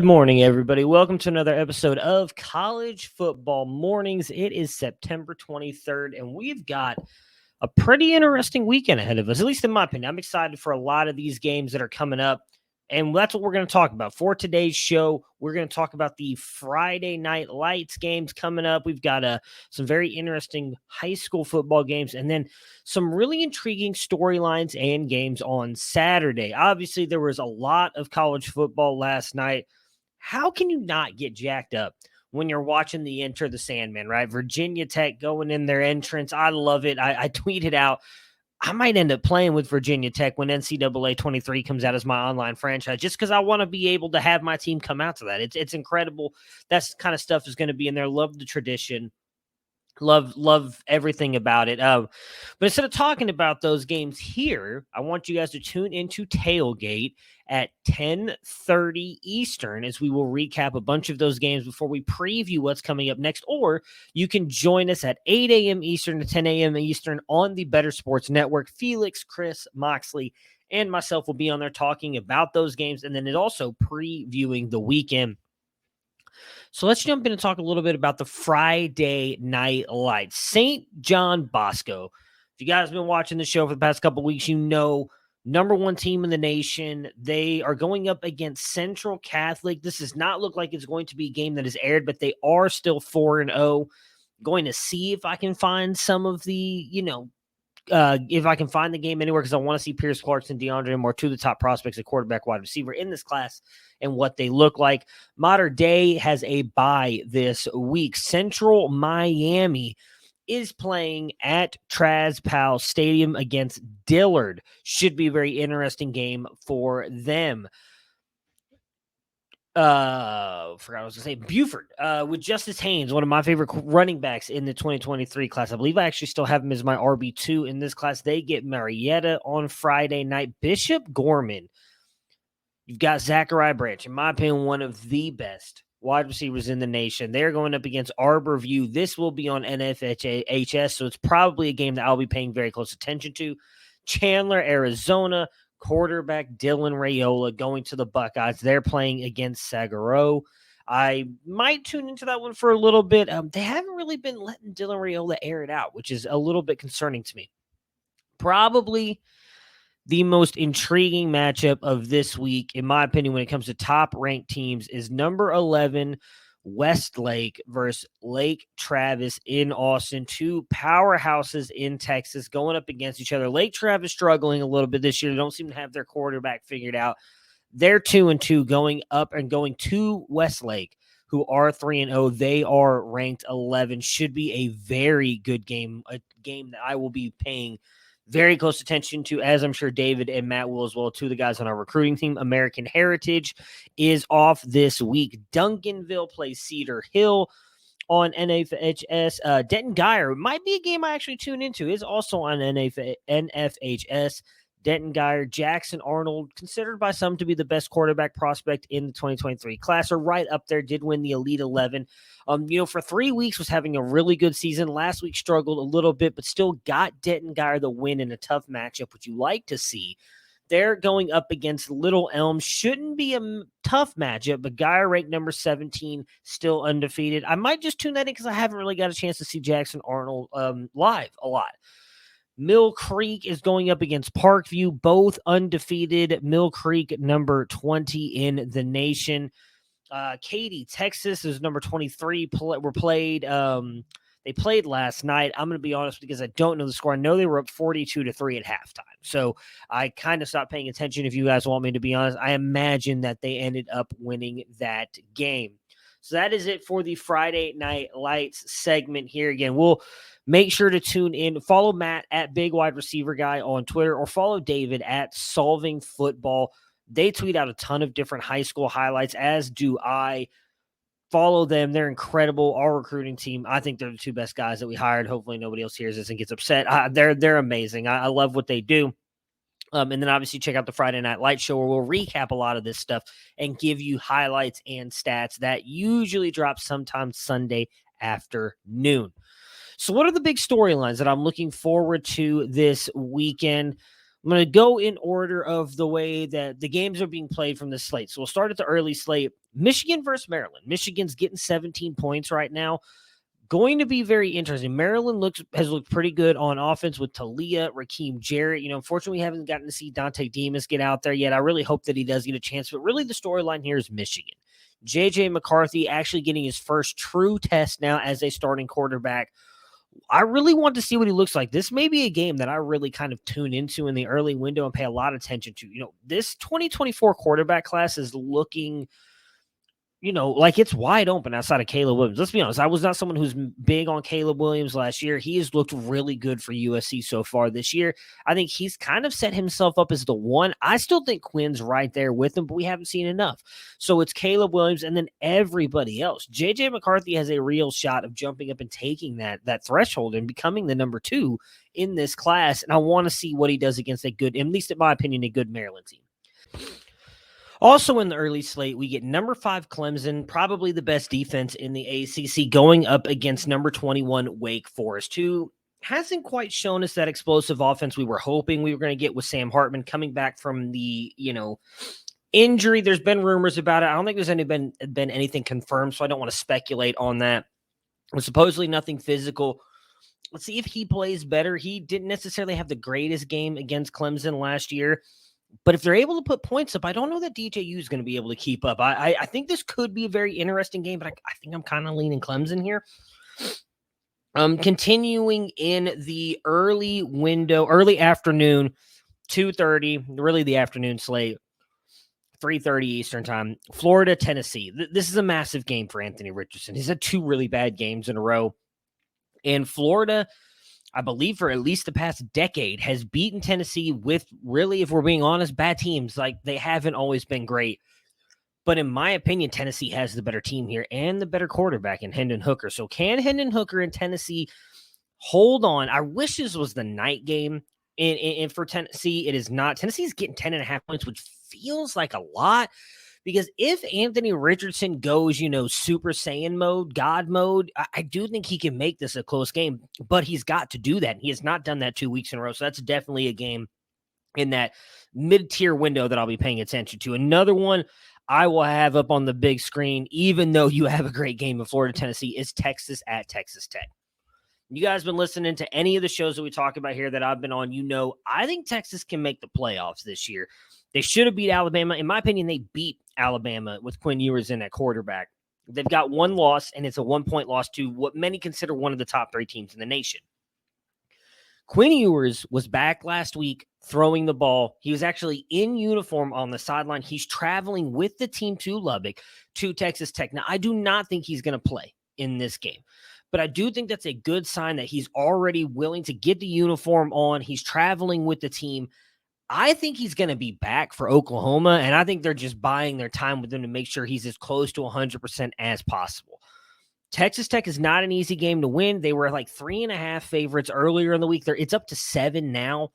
Good morning, everybody. Welcome to another episode of College Football Mornings. It is September 23rd, and we've got a pretty interesting weekend ahead of us, at least in my opinion. I'm excited for a lot of these games that are coming up, and that's what we're going to talk about. For today's show, we're going to talk about the Friday Night Lights games coming up. We've got some very interesting high school football games, and then some really intriguing storylines and games on Saturday. Obviously, there was a lot of college football last night. How can you not get jacked up when you're watching the Enter the Sandman, right? Virginia Tech going in their entrance. I love it. I tweeted out, I might end up playing with Virginia Tech when NCAA 23 comes out as my online franchise, just because I want to be able to have my team come out to that. It's incredible. That's kind of stuff is going to be in there. Love the tradition. Love everything about it. But instead of talking about those games here, I want you guys to tune into Tailgate at 10:30 Eastern as we will recap a bunch of those games before we preview what's coming up next. Or you can join us at 8 a.m. Eastern to 10 a.m. Eastern on the Better Sports Network. Felix, Chris, Moxley, and myself will be on there talking about those games, and then it also previewing the weekend. So let's jump in and talk a little bit about the Friday Night Lights. St. John Bosco. If you guys have been watching the show for the past couple of weeks, you know number one team in the nation. They are going up against Central Catholic. This does not look like it's going to be a game that is aired, but they are still 4-0. Going to see if I can find some of the, if I can find the game anywhere, because I want to see Pierce Clarkson, DeAndre Moore, two of the top prospects at quarterback, wide receiver in this class and what they look like. Mater Dei has a bye this week. Central Miami is playing at Traz Powell Stadium against Dillard. Should be a very interesting game for them. Forgot what I was gonna say. Buford, with Justice Haynes, one of my favorite running backs in the 2023 class. I believe I actually still have him as my RB2 in this class. They get Marietta on Friday night. Bishop Gorman. You've got Zachariah Branch, in my opinion, one of the best wide receivers in the nation. They're going up against Arborview. This will be on NFHS, so it's probably a game that I'll be paying very close attention to. Chandler, Arizona. Quarterback Dylan Raiola going to the Buckeyes. They're playing against Sagaro. I might tune into that one for a little bit. They haven't really been letting Dylan Raiola air it out, which is a little bit concerning to me. Probably the most intriguing matchup of this week, in my opinion, when it comes to top-ranked teams, is number 11 Westlake versus Lake Travis in Austin. Two powerhouses in Texas going up against each other. Lake Travis struggling a little bit this year. They don't seem to have their quarterback figured out. They're 2-2 going up and going to Westlake, who are 3-0. They are ranked 11. Should be a very good game, a game that I will be paying very close attention to, as I'm sure David and Matt will as well, two of the guys on our recruiting team. American Heritage is off this week. Duncanville plays Cedar Hill on NFHS. Denton Geyer might be a game I actually tune into. Is also on NFHS. Denton Geyer, Jackson Arnold, considered by some to be the best quarterback prospect in the 2023 class, are right up there, did win the Elite 11. For 3 weeks was having a really good season. Last week struggled a little bit, but still got Denton Geyer the win in a tough matchup, which you like to see. They're going up against Little Elm. Shouldn't be a tough matchup, but Geyer ranked number 17, still undefeated. I might just tune that in because I haven't really got a chance to see Jackson Arnold live a lot. Mill Creek is going up against Parkview, both undefeated. Mill Creek, number 20 in the nation. Katy, Texas is number 23. They played last night. I'm going to be honest because I don't know the score. I know they were up 42-3 at halftime. So I kind of stopped paying attention. If you guys want me to be honest, I imagine that they ended up winning that game. So that is it for the Friday Night Lights segment here. Again, we'll make sure to tune in. Follow Matt at Big Wide Receiver Guy on Twitter, or follow David at Solving Football. They tweet out a ton of different high school highlights, as do I. Follow them. They're incredible. Our recruiting team, I think they're the two best guys that we hired. Hopefully nobody else hears this and gets upset. They're amazing. I love what they do. And then obviously check out the Friday Night Light Show, where we'll recap a lot of this stuff and give you highlights and stats that usually drop sometime Sunday afternoon. So what are the big storylines that I'm looking forward to this weekend? I'm going to go in order of the way that the games are being played from the slate. So we'll start at the early slate. Michigan versus Maryland. Michigan's getting 17 points right now. Going to be very interesting. Maryland has looked pretty good on offense with Talia, Raheem Jarrett. Unfortunately, we haven't gotten to see Dante Demas get out there yet. I really hope that he does get a chance. But really, the storyline here is Michigan. J.J. McCarthy actually getting his first true test now as a starting quarterback. I really want to see what he looks like. This may be a game that I really kind of tune into in the early window and pay a lot of attention to. This 2024 quarterback class is looking like it's wide open outside of Caleb Williams. Let's be honest. I was not someone who's big on Caleb Williams last year. He has looked really good for USC so far this year. I think he's kind of set himself up as the one. I still think Quinn's right there with him, but we haven't seen enough. So it's Caleb Williams and then everybody else. J.J. McCarthy has a real shot of jumping up and taking that threshold and becoming the number 2 in this class. And I want to see what he does against a good, at least in my opinion, a good Maryland team. Also in the early slate, we get number 5 Clemson, probably the best defense in the ACC, going up against number 21 Wake Forest, who hasn't quite shown us that explosive offense we were hoping we were going to get with Sam Hartman coming back from the, injury. There's been rumors about it. I don't think there's been anything confirmed, so I don't want to speculate on that. But supposedly nothing physical. Let's see if he plays better. He didn't necessarily have the greatest game against Clemson last year. But if they're able to put points up, I don't know that DJU is going to be able to keep up. I think this could be a very interesting game, but I think I'm kind of leaning Clemson here. Continuing in the early afternoon, 2:30, really the afternoon slate, 3:30 Eastern time, Florida, Tennessee. This is a massive game for Anthony Richardson. He's had 2 really bad games in a row. And Florida, I believe for at least the past decade, has beaten Tennessee with, really, if we're being honest, bad teams. Like, they haven't always been great. But in my opinion, Tennessee has the better team here and the better quarterback in Hendon Hooker. So can Hendon Hooker and Tennessee hold on? I wish this was the night game. And for Tennessee, it is not. Tennessee's getting 10.5 points, which feels like a lot. Because if Anthony Richardson goes, Super Saiyan mode, God mode, I do think he can make this a close game, but he's got to do that. He has not done that 2 weeks in a row. So that's definitely a game in that mid-tier window that I'll be paying attention to. Another one I will have up on the big screen, even though you have a great game of Florida, Tennessee, is Texas at Texas Tech. You guys been listening to any of the shows that we talk about here that I've been on, I think Texas can make the playoffs this year. They should have beat Alabama. In my opinion, they beat Alabama with Quinn Ewers in at quarterback. They've got 1 loss, and it's a 1-point loss to what many consider one of the top 3 teams in the nation. Quinn Ewers was back last week throwing the ball. He was actually in uniform on the sideline. He's traveling with the team to Lubbock to Texas Tech. Now, I do not think he's going to play in this game, but I do think that's a good sign that he's already willing to get the uniform on. He's traveling with the team. I think he's going to be back for Oklahoma, and I think they're just buying their time with him to make sure he's as close to 100% as possible. Texas Tech is not an easy game to win. They were like 3.5 favorites earlier in the week. It's up to 7 now.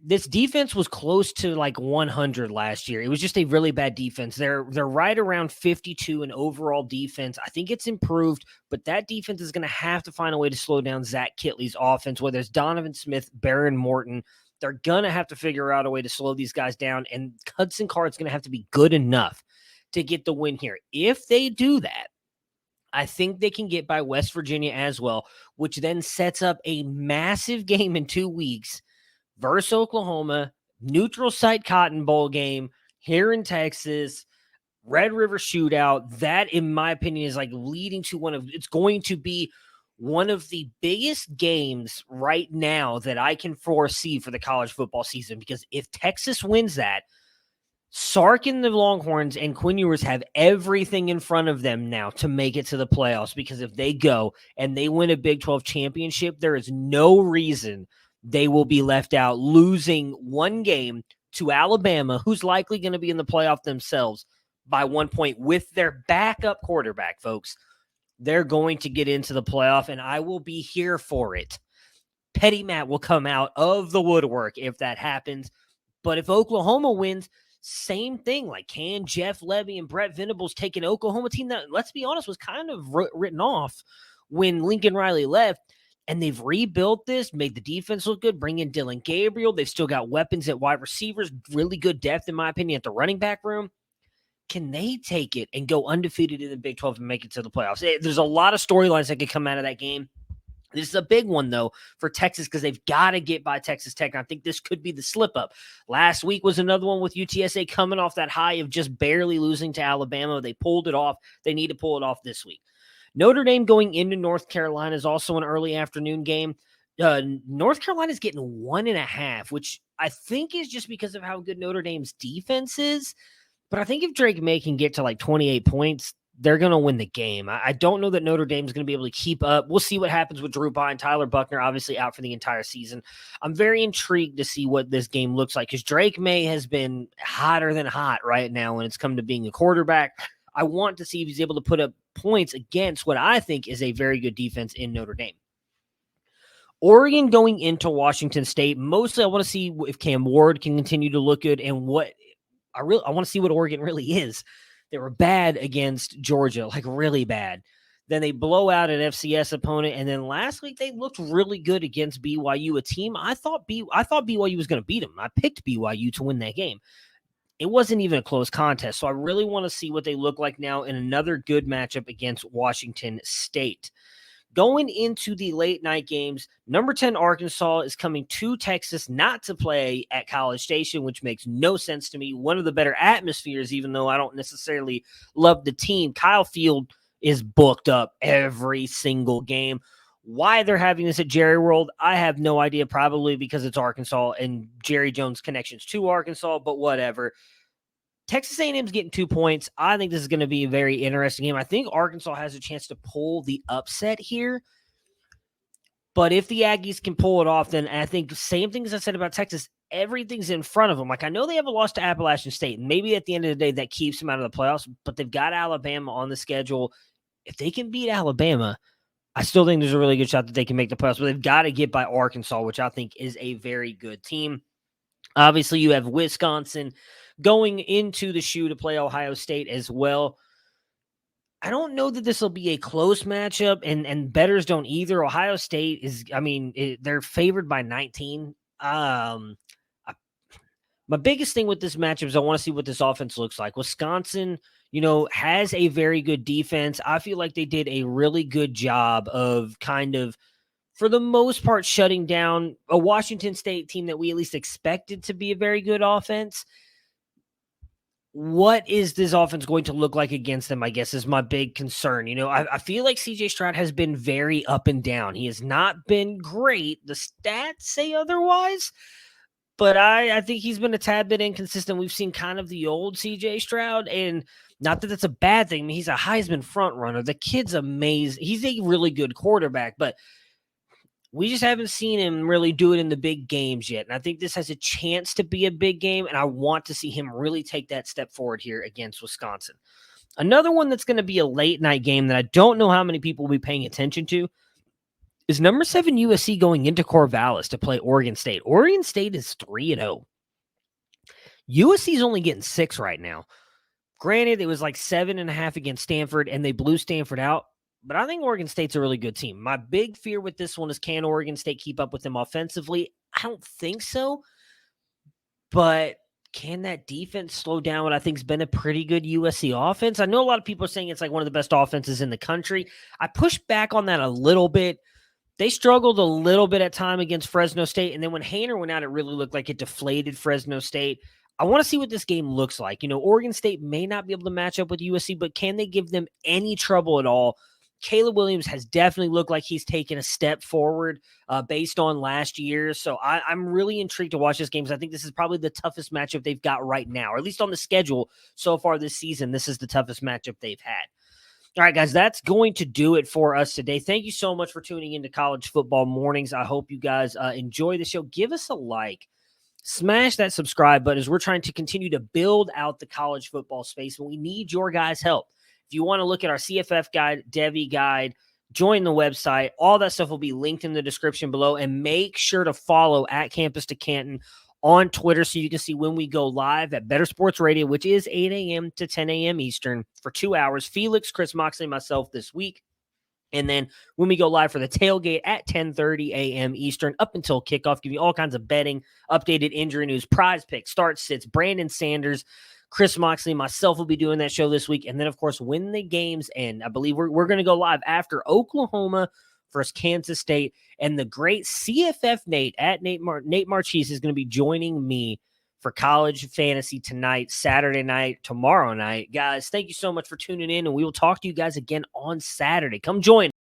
This defense was close to like 100 last year. It was just a really bad defense. They're right around 52 in overall defense. I think it's improved, but that defense is going to have to find a way to slow down Zach Kitley's offense, whether it's Donovan Smith, Baron Morton. They're going to have to figure out a way to slow these guys down, and Hudson Card's going to have to be good enough to get the win here. If they do that, I think they can get by West Virginia as well, which then sets up a massive game in 2 weeks versus Oklahoma, neutral site Cotton Bowl game here in Texas, Red River Shootout. That, in my opinion, is like leading to it's going to be one of the biggest games right now that I can foresee for the college football season, because if Texas wins that, Sark and the Longhorns and Quinn Ewers have everything in front of them now to make it to the playoffs, because if they go and they win a Big 12 championship, there is no reason they will be left out, losing one game to Alabama, who's likely going to be in the playoff themselves, by 1 point with their backup quarterback, folks. They're going to get into the playoff, and I will be here for it. Petty Matt will come out of the woodwork if that happens. But if Oklahoma wins, same thing. Like, can Jeff Levy and Brett Venables take an Oklahoma team that, let's be honest, was kind of written off when Lincoln Riley left? And they've rebuilt this, made the defense look good, bring in Dylan Gabriel. They've still got weapons at wide receivers, really good depth, in my opinion, at the running back room. can they take it and go undefeated in the Big 12 and make it to the playoffs? There's a lot of storylines that could come out of that game. This is a big one, though, for Texas because they've got to get by Texas Tech. And I think this could be the slip-up. Last week was another one with UTSA coming off that high of just barely losing to Alabama. They pulled it off. They need to pull it off this week. Notre Dame going into North Carolina is also an early afternoon game. North Carolina is getting 1.5, which I think is just because of how good Notre Dame's defense is. But I think if Drake May can get to like 28 points, they're going to win the game. I don't know that Notre Dame is going to be able to keep up. We'll see what happens with Drew Bynum. Tyler Buckner, obviously out for the entire season. I'm very intrigued to see what this game looks like because Drake May has been hotter than hot right now when it's come to being a quarterback. I want to see if he's able to put up points against what I think is a very good defense in Notre Dame. Oregon going into Washington State. Mostly I want to see if Cam Ward can continue to look good and what I want to see what Oregon really is. They were bad against Georgia, like really bad. Then they blow out an FCS opponent, and then last week they looked really good against BYU, a team I thought BYU was going to beat them. I picked BYU to win that game. It wasn't even a close contest, so I really want to see what they look like now in another good matchup against Washington State. Going into the late night games, number 10 Arkansas is coming to Texas not to play at College Station, which makes no sense to me. One of the better atmospheres, even though I don't necessarily love the team. Kyle Field is booked up every single game. Why they're having this at Jerry World, I have no idea. Probably because it's Arkansas and Jerry Jones' connections to Arkansas, but whatever. Texas A&M's getting 2 points. I think this is going to be a very interesting game. I think Arkansas has a chance to pull the upset here. But if the Aggies can pull it off, then I think same thing as I said about Texas, everything's in front of them. Like I know they have a loss to Appalachian State, and maybe at the end of the day that keeps them out of the playoffs, but they've got Alabama on the schedule. If they can beat Alabama, I still think there's a really good shot that they can make the playoffs, but they've got to get by Arkansas, which I think is a very good team. Obviously, you have Wisconsin going into the shoe to play Ohio State as well. I don't know that this will be a close matchup, and bettors don't either. Ohio State is, they're favored by 19. My biggest thing with this matchup is I want to see what this offense looks like. Wisconsin, has a very good defense. I feel like they did a really good job of kind of, for the most part, shutting down a Washington State team that we at least expected to be a very good offense. What is this offense going to look like against them, I guess, is my big concern. I feel like CJ Stroud has been very up and down. He has not been great. The stats say otherwise, but I think he's been a tad bit inconsistent. We've seen kind of the old CJ Stroud, and not that that's a bad thing. I mean, he's a Heisman front runner. The kid's amazing. He's a really good quarterback, but we just haven't seen him really do it in the big games yet. And I think this has a chance to be a big game, and I want to see him really take that step forward here against Wisconsin. Another one that's going to be a late night game that I don't know how many people will be paying attention to is number 7 USC going into Corvallis to play Oregon State. Oregon State is 3-0. USC is only getting 6 right now. Granted, it was like 7.5 against Stanford, and they blew Stanford out. But I think Oregon State's a really good team. My big fear with this one is, can Oregon State keep up with them offensively? I don't think so. But can that defense slow down what I think has been a pretty good USC offense? I know a lot of people are saying it's like one of the best offenses in the country. I pushed back on that a little bit. They struggled a little bit at time against Fresno State. And then when Haener went out, it really looked like it deflated Fresno State. I want to see what this game looks like. Oregon State may not be able to match up with USC, but can they give them any trouble at all? Caleb Williams has definitely looked like he's taken a step forward based on last year. So I'm really intrigued to watch this game because I think this is probably the toughest matchup they've got right now, or at least on the schedule so far this season. This is the toughest matchup they've had. All right, guys, that's going to do it for us today. Thank you so much for tuning into College Football Mornings. I hope you guys enjoy the show. Give us a like. Smash that subscribe button as we're trying to continue to build out the college football space, and we need your guys' help. If you want to look at our CFF guide, Devi guide, join the website, all that stuff will be linked in the description below. And make sure to follow at Campus to Canton on Twitter so you can see when we go live at Better Sports Radio, which is 8 a.m. to 10 a.m. Eastern for 2 hours. Felix, Chris Moxley, myself this week. And then when we go live for the tailgate at 10:30 a.m. Eastern up until kickoff, give you all kinds of betting, updated injury news, prize picks, start sits, Brandon Sanders, Chris Moxley, myself will be doing that show this week. And then, of course, when the games end, I believe we're going to go live after Oklahoma versus Kansas State. And the great CFF Nate at Nate Marchese is going to be joining me for college fantasy tonight, Saturday night, tomorrow night. Guys, thank you so much for tuning in, and we will talk to you guys again on Saturday. Come join